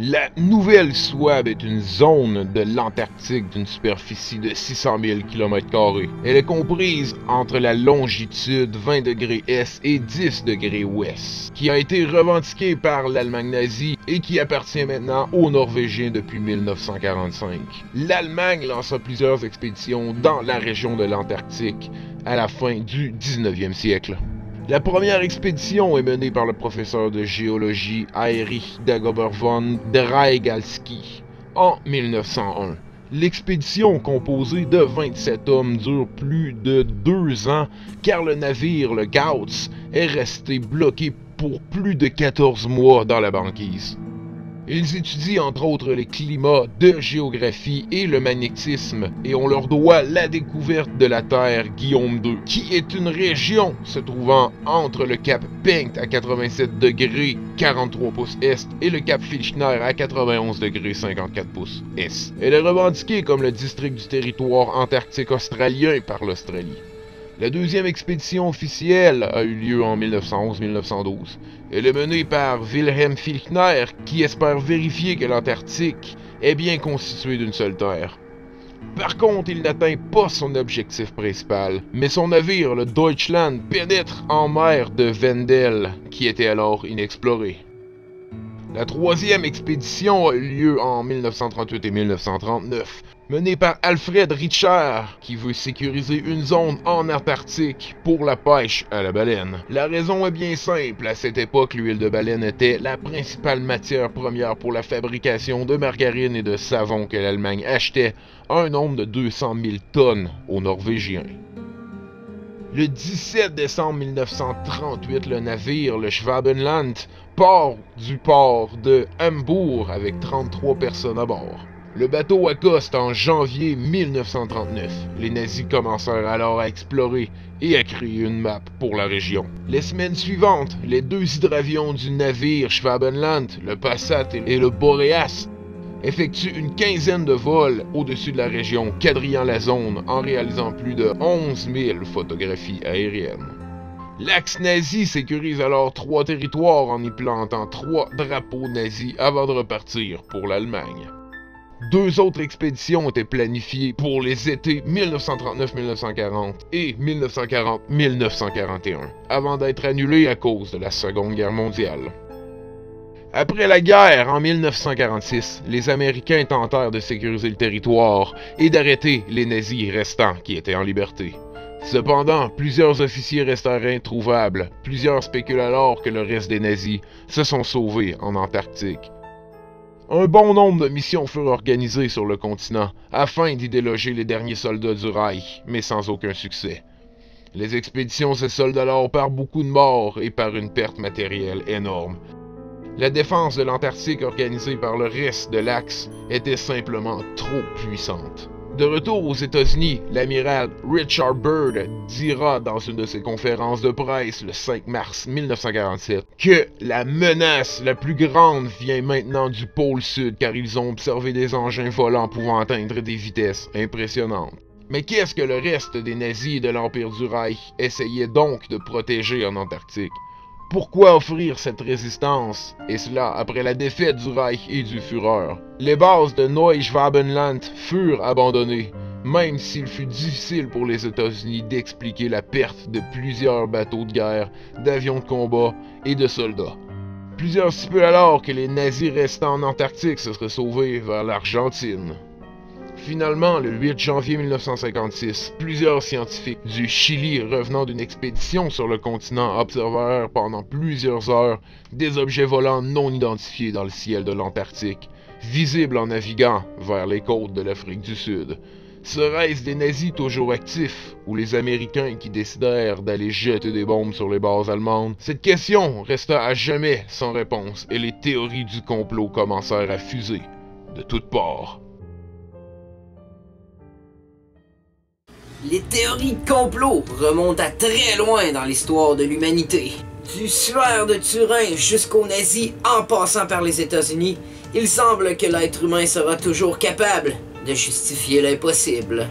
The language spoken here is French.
La Nouvelle Souabe est une zone de l'Antarctique d'une superficie de 600 000 km². Elle est comprise entre la longitude 20 degrés Est et 10 degrés Ouest, qui a été revendiquée par l'Allemagne nazie et qui appartient maintenant aux Norvégiens depuis 1945. L'Allemagne lança plusieurs expéditions dans la région de l'Antarctique à la fin du 19e siècle. La première expédition est menée par le professeur de géologie Erich Dagobert von Drygalski en 1901. L'expédition, composée de 27 hommes, dure plus de 2 ans car le navire, le Gauss, est resté bloqué pour plus de 14 mois dans la banquise. Ils étudient entre autres les climats, de géographie et le magnétisme, et on leur doit la découverte de la Terre Guillaume II, qui est une région se trouvant entre le cap Bengt à 87 degrés 43 pouces Est et le cap Filchner à 91 degrés 54 pouces Est. Elle est revendiquée comme le district du territoire antarctique australien par l'Australie. La deuxième expédition officielle a eu lieu en 1911-1912. Elle est menée par Wilhelm Filchner, qui espère vérifier que l'Antarctique est bien constitué d'une seule terre. Par contre, il n'atteint pas son objectif principal, mais son navire, le Deutschland, pénètre en mer de Wendel, qui était alors inexplorée. La troisième expédition a eu lieu en 1938 et 1939, menée par Alfred Richter, qui veut sécuriser une zone en Antarctique pour la pêche à la baleine. La raison est bien simple, à cette époque, l'huile de baleine était la principale matière première pour la fabrication de margarine et de savon que l'Allemagne achetait à un nombre de 200 000 tonnes aux Norvégiens. Le 17 décembre 1938, le navire, le Schwabenland, part du port de Hambourg avec 33 personnes à bord. Le bateau accoste en janvier 1939. Les nazis commencèrent alors à explorer et à créer une map pour la région. Les semaines suivantes, les 2 hydravions du navire Schwabenland, le Passat et le Boreas, effectuent une quinzaine de vols au-dessus de la région, quadrillant la zone en réalisant plus de 11 000 photographies aériennes. L'Axe nazi sécurise alors 3 territoires en y plantant 3 drapeaux nazis avant de repartir pour l'Allemagne. 2 autres expéditions étaient planifiées pour les étés 1939-1940 et 1940-1941, avant d'être annulées à cause de la Seconde Guerre mondiale. Après la guerre, en 1946, les Américains tentèrent de sécuriser le territoire et d'arrêter les nazis restants qui étaient en liberté. Cependant, plusieurs officiers restèrent introuvables. Plusieurs spéculent alors que le reste des nazis se sont sauvés en Antarctique. Un bon nombre de missions furent organisées sur le continent afin d'y déloger les derniers soldats du Reich, mais sans aucun succès. Les expéditions se soldent alors par beaucoup de morts et par une perte matérielle énorme. La défense de l'Antarctique organisée par le reste de l'Axe était simplement trop puissante. De retour aux États-Unis, l'amiral Richard Byrd dira dans une de ses conférences de presse le 5 mars 1947 que la menace la plus grande vient maintenant du pôle sud car ils ont observé des engins volants pouvant atteindre des vitesses impressionnantes. Mais qu'est-ce que le reste des nazis et de l'Empire du Reich essayaient donc de protéger en Antarctique? Pourquoi offrir cette résistance, et cela après la défaite du Reich et du Führer? Les bases de Neuschwabenland furent abandonnées, même s'il fut difficile pour les États-Unis d'expliquer la perte de plusieurs bateaux de guerre, d'avions de combat et de soldats. Plusieurs stipulent alors que les nazis restants en Antarctique se seraient sauvés vers l'Argentine. Finalement, le 8 janvier 1956, plusieurs scientifiques du Chili revenant d'une expédition sur le continent observèrent pendant plusieurs heures des objets volants non identifiés dans le ciel de l'Antarctique, visibles en naviguant vers les côtes de l'Afrique du Sud. Seraient-ce des nazis toujours actifs ou les Américains qui décidèrent d'aller jeter des bombes sur les bases allemandes? Cette question resta à jamais sans réponse et les théories du complot commencèrent à fuser de toutes parts. Les théories de complot remontent à très loin dans l'histoire de l'humanité. Du suaire de Turin jusqu'aux nazis en passant par les États-Unis, il semble que l'être humain sera toujours capable de justifier l'impossible.